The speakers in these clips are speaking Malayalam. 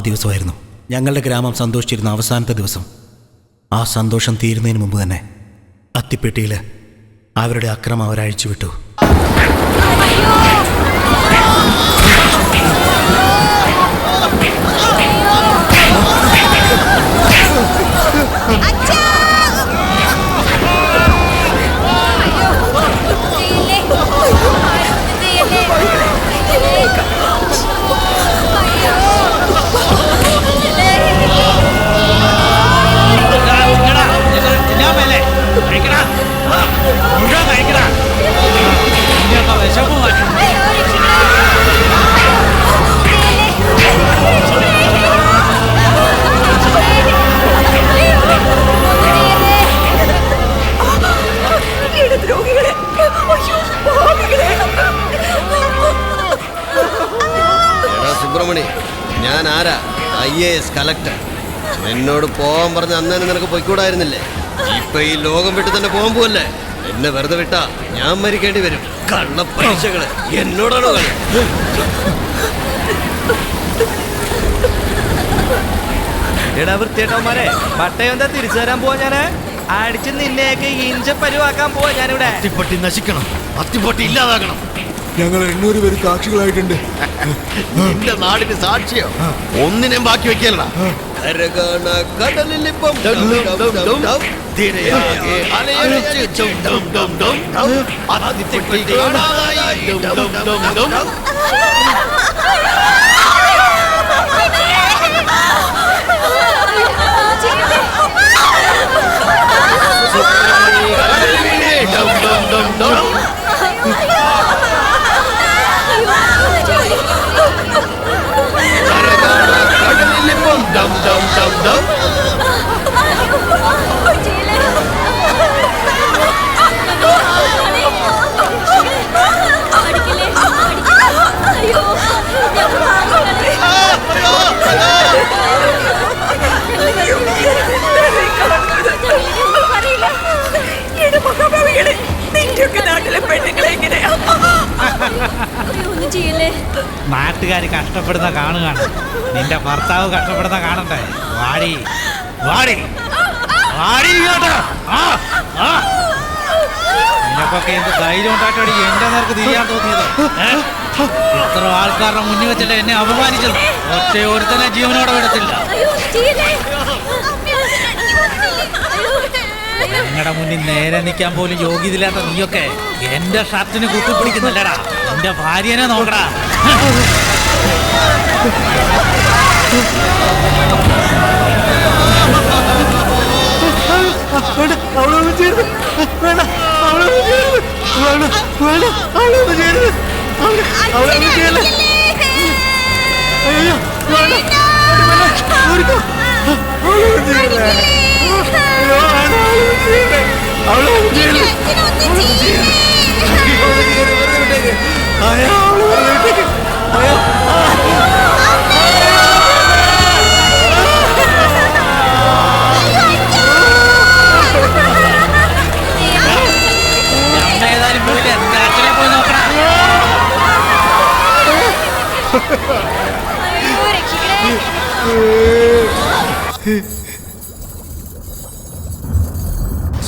ദിവസമായിരുന്നു ഞങ്ങളുടെ ഗ്രാമം സന്തോഷിച്ചിരുന്ന അവസാനത്തെ ദിവസം. ആ സന്തോഷം തീരുന്നതിന് മുമ്പ് തന്നെ അത്തിപ്പെട്ടിയിൽ അവരുടെ അക്രമം അവരഴിച്ചു വിട്ടു. സുബ്രഹ്മണി, ഞാൻ ആരാ? IAS collector. എന്നോട് പോവാൻ പറഞ്ഞ അന്നേരം നിനക്ക് പൊയ്ക്കൂടായിരുന്നില്ലേ? ഇപ്പൊ ഈ ലോകം വിട്ട് തന്നെ പോകാൻ പോവല്ലേ? എന്നെ വെറുതെ വിട്ടാ ഞാൻ മരിക്കേണ്ടി വരും. കള്ള പരീക്ഷകള് എന്നോടാണോ കളി? എടാ വൃത്തിയേട്ടന്മാരെ, പട്ടയം എന്താ തിരിച്ചു തരാൻ പോവാ? ഞാന് അടിച്ച് നിന്നെയൊക്കെ ഇഞ്ച പരുവാക്കാൻ പോവാ ഞാനിവിടെ. അത്തിപ്പട്ടി നശിക്കണം, അത്തിപ്പട്ടി ഇല്ലാതാക്കണം. ഞങ്ങൾ 800 പേര് സാക്ഷികളായിട്ടുണ്ട്. നിന്റെ നാടിന് സാക്ഷിയോ? ഒന്നിനെയും ബാക്കി വെക്കലടാ. കടലിലിപ്പം നാട്ടുകാര് കഷ്ടപ്പെടുന്ന കാണുകയാണ്, നിന്റെ ഭർത്താവ് കഷ്ടപ്പെടുന്ന കാണണ്ടേ? വാടി വാടി വാടി ഇങ്ങോട്ട്. നിനക്കൊക്കെ എന്ത് ധൈര്യം ഉണ്ടായിട്ടാണ് എന്റെ നേർക്ക് തിരിയാൻ തോന്നിയത്? എത്ര ആൾക്കാരുടെ മുന്നിൽ വെച്ചിട്ട് എന്നെ അപമാനിച്ചത്? ഒറ്റ ഒരുത്തനെ ജീവനോടെ വിടത്തില്ല. നിങ്ങളുടെ മുന്നിൽ നേരെ നിൽക്കാൻ പോലും യോഗ്യതയില്ലാത്ത നീയൊക്കെ എന്റെ ഷർട്ടിന് കുത്തിപ്പിടിക്കുന്നില്ലടാ. എന്റെ ഭാര്യനെ നോക്കടാ.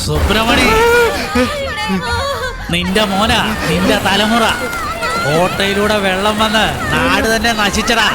സുബ്രഹ്മണി, നിന്റെ മോന, നിന്റെ തലമുറ കോട്ടയിലൂടെ വെള്ളം വന്ന് നാട് തന്നെ നശിച്ചടാ.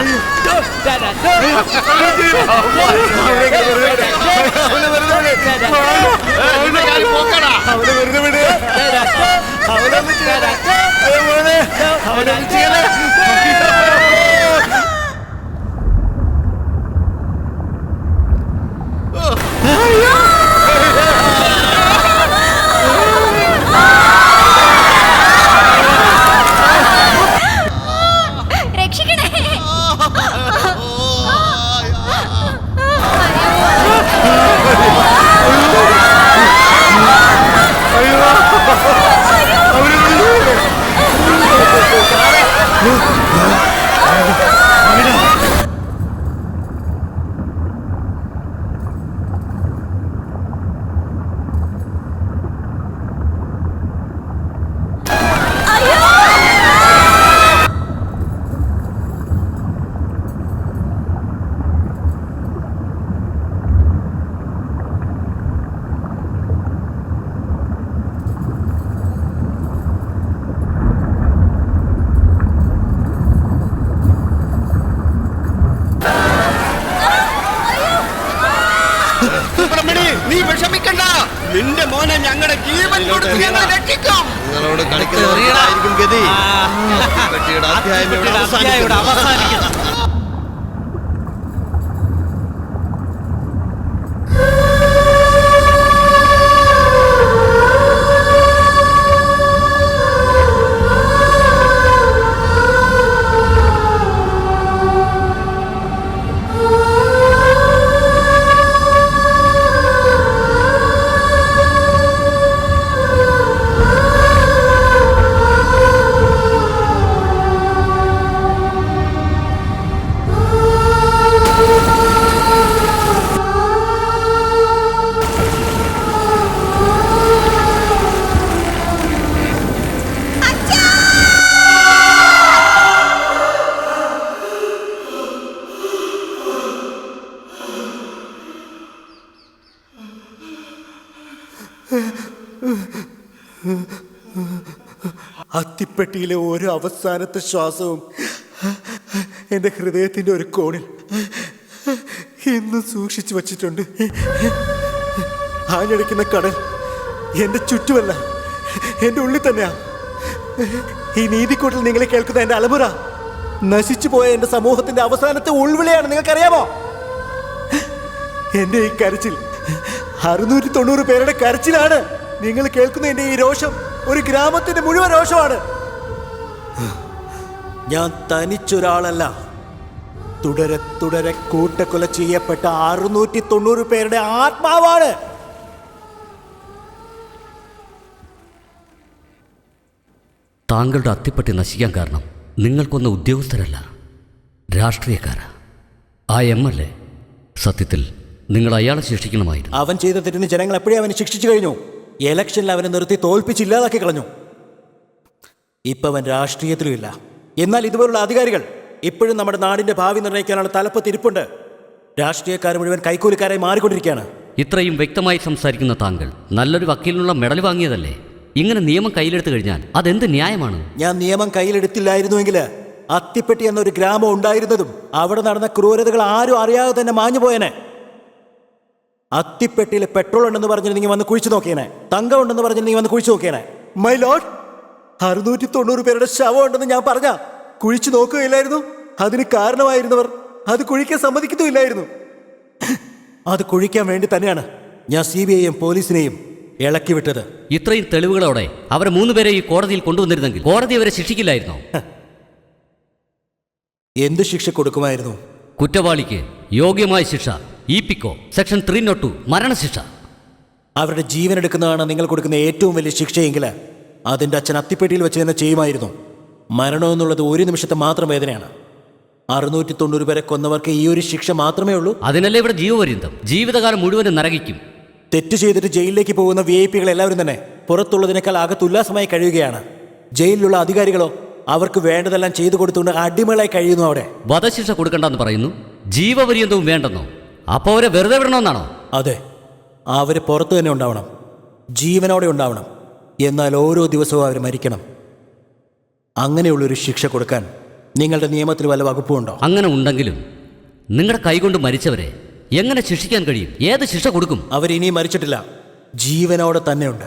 സുബ്രഹ്മണി, നീ വിഷമിക്കണ്ട. നിന്റെ മോനെ ഞങ്ങളുടെ ജീവൻ കൊടുത്ത് ഞങ്ങൾ രക്ഷിക്കും. നിങ്ങളോട് കളിക്കുന്നതായിരിക്കും ഗതി. പെട്ടിയുടെ അധ്യായം ഇവിടെ ഇവിടെ അവസാനിക്കുന്നു. അത്തിപ്പെട്ടിയിലെ ഓരോ അവസാനത്തെ ശ്വാസവും എൻ്റെ ഹൃദയത്തിൻ്റെ ഒരു കോണിൽ ഇന്ന് സൂക്ഷിച്ചു വച്ചിട്ടുണ്ട്. ആഞ്ഞടിക്കുന്ന കടൽ എൻ്റെ ചുറ്റുമല്ല, എൻ്റെ ഉള്ളിൽ തന്നെയാ. ഈ നീതിക്കൂട്ടിൽ നിങ്ങൾ കേൾക്കുന്ന എൻ്റെ അലമുറ നശിച്ചു പോയ എൻ്റെ സമൂഹത്തിൻ്റെ അവസാനത്തെ ഉൾവിളിയാണ്. നിങ്ങൾക്കറിയാമോ? എൻ്റെ ഈ കരച്ചിൽ 690 പേരുടെ കരച്ചിലാണ്. നിങ്ങൾ കേൾക്കുന്ന എൻ്റെ ഈ രോഷം ഒരു ഗ്രാമത്തിന്റെ മുഴുവൻ രോഷമാണ്. ഞാൻ തനിച്ചൊരാളല്ല, തുടരെ തുടരെ കൂട്ടക്കൊല ചെയ്യപ്പെട്ട 690 പേരുടെ ആത്മാവാണ്. താങ്കളുടെ അത്തിപ്പട്ടി നശിക്കാൻ കാരണം നിങ്ങൾക്കൊന്ന ഉദ്യോഗസ്ഥരല്ല, രാഷ്ട്രീയക്കാരാ. ആ MLA സത്യത്തിൽ നിങ്ങൾ അയാളെ ശിക്ഷിക്കണമായിരുന്നു. അവൻ ചെയ്ത തെറ്റിന് ജനങ്ങൾ എപ്പോഴും അവനെ ശിക്ഷിച്ചു കഴിഞ്ഞു. ഇലക്ഷനിൽ അവനെ നിർത്തി തോൽപ്പിച്ചില്ലാതാക്കി കളഞ്ഞു. ഇപ്പം അവൻ രാഷ്ട്രീയത്തിലുമില്ല. എന്നാൽ ഇതുപോലുള്ള അധികാരികൾ ഇപ്പോഴും നമ്മുടെ നാടിന്റെ ഭാവി നിർണ്ണയിക്കാനുള്ള തലപ്പത്തിരിപ്പുണ്ട്. രാഷ്ട്രീയക്കാർ മുഴുവൻ കൈക്കൂലിക്കാരായി മാറിക്കൊണ്ടിരിക്കുകയാണ്. ഇത്രയും വ്യക്തമായി സംസാരിക്കുന്ന താങ്കൾ നല്ലൊരു വക്കീലിനുള്ള മെഡൽ വാങ്ങിയതല്ലേ? ഇങ്ങനെ നിയമം കയ്യിലെടുത്തു കഴിഞ്ഞാൽ അതെന്ത് ന്യായമാണ്? ഞാൻ നിയമം കയ്യിലെടുത്തില്ലായിരുന്നുവെങ്കിൽ അത്തിപ്പെട്ടി എന്നൊരു ഗ്രാമം ഉണ്ടായിരുന്നതും അവിടെ നടന്ന ക്രൂരതകൾ ആരും അറിയാതെ തന്നെ മാഞ്ഞു പോയനെ. അത്തിപ്പെട്ടിയിൽ പെട്രോൾ ഉണ്ടെന്ന് പറഞ്ഞിട്ട് നീ വന്ന് കുഴിച്ചു നോക്കിയേനെ. തങ്കം ഉണ്ടെന്ന് പറഞ്ഞിട്ട് നീ വന്ന് കുഴിച്ചു നോക്കിയേനെ. മൈ ലോർഡ്, 690 പേരുടെ ശവം ഉണ്ടെന്ന് ഞാൻ പറഞ്ഞ കുഴിച്ചു നോക്കുകയില്ലായിരുന്നു. അതിന് കാരണമായിരുന്നവർ അത് കുഴിക്കാൻ സമ്മതിക്കുന്നുമില്ലായിരുന്നു. അത് കുഴിക്കാൻ വേണ്ടി തന്നെയാണ് ഞാൻ CBIയെയും പോലീസിനെയും ഇളക്കി വിട്ടത്. ഇത്രയും തെളിവുകളോടെ അവരെ 3 പേരെ ഈ കോടതിയിൽ കൊണ്ടുവന്നിരുന്നെങ്കിൽ കോടതി അവരെ ശിക്ഷിക്കില്ലായിരുന്നോ? എന്ത് ശിക്ഷ കൊടുക്കുമായിരുന്നു? കുറ്റവാളിക്ക് യോഗ്യമായ ശിക്ഷ EPICO സെക്ഷൻ 302 മരണശിക്ഷ. അവരുടെ ജീവൻ എടുക്കുന്നതാണ് നിങ്ങൾ കൊടുക്കുന്ന ഏറ്റവും വലിയ ശിക്ഷയെങ്കിൽ അതിൻ്റെ അച്ഛൻ അത്തിപ്പെട്ടിയിൽ വെച്ച് തന്നെ ചെയ്യുമായിരുന്നു. മരണം എന്നുള്ളത് ഒരു നിമിഷത്തെ മാത്രം വേദനയാണ്. 690 പേരെ കൊന്നവർക്ക് ഈ ഒരു ശിക്ഷ മാത്രമേ ഉള്ളൂ. അതിനല്ലേ ഇവിടെ ജീവപര്യന്തം, ജീവിതകാലം മുഴുവനും നരകിക്കും. തെറ്റ് ചെയ്തിട്ട് ജയിലിലേക്ക് പോകുന്ന VIP-കൾ എല്ലാവരും തന്നെ പുറത്തുള്ളതിനേക്കാൾ അകത്ത് ഉല്ലാസമായി കഴിയുകയാണ്. ജയിലിലുള്ള അധികാരികളോ അവർക്ക് വേണ്ടതെല്ലാം ചെയ്തു കൊടുത്തുകൊണ്ട് അടിമകളായി കഴിയുന്നു. അവിടെ വധശിക്ഷ കൊടുക്കണ്ടെന്ന് പറയുന്നു, ജീവപര്യന്തവും വേണ്ടെന്നോ? അപ്പോൾ അവരെ വെറുതെ വിടണമെന്നാണോ? അതെ, അവർ പുറത്തു തന്നെ ഉണ്ടാവണം, ജീവനോടെ ഉണ്ടാവണം. എന്നാൽ ഓരോ ദിവസവും അവർ മരിക്കണം. അങ്ങനെയുള്ളൊരു ശിക്ഷ കൊടുക്കാൻ നിങ്ങളുടെ നിയമത്തിൽ വല്ല വകുപ്പുണ്ടോ? അങ്ങനെ ഉണ്ടെങ്കിലും നിങ്ങളുടെ കൈകൊണ്ട് മരിച്ചവരെ എങ്ങനെ ശിക്ഷിക്കാൻ കഴിയും? ഏത് ശിക്ഷ കൊടുക്കും? അവരിനിയും മരിച്ചിട്ടില്ല, ജീവനോടെ തന്നെയുണ്ട്.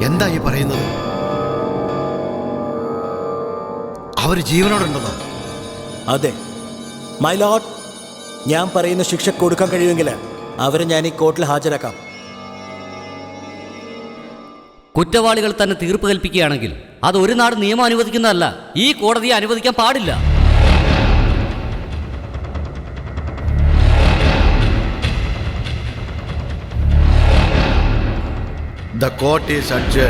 എന്താ ഈ പറയുന്നത്? അവർ ജീവനോടുണ്ടെന്നോ? അതെ മൈ ലോർഡ്, ഞാൻ പറയുന്ന ശിക്ഷ കൊടുക്കാൻ കഴിയുമെങ്കിൽ അവരെ ഞാൻ ഈ കോർട്ടിൽ ഹാജരാക്കാം. കുറ്റവാളികൾ തന്നെ തീർപ്പ് കൽപ്പിക്കുകയാണെങ്കിൽ അത് ഒരു നാട് നിയമം അനുവദിക്കുന്നതല്ല, ഈ കോടതിയെ അനുവദിക്കാൻ പാടില്ല. The court is adjourned.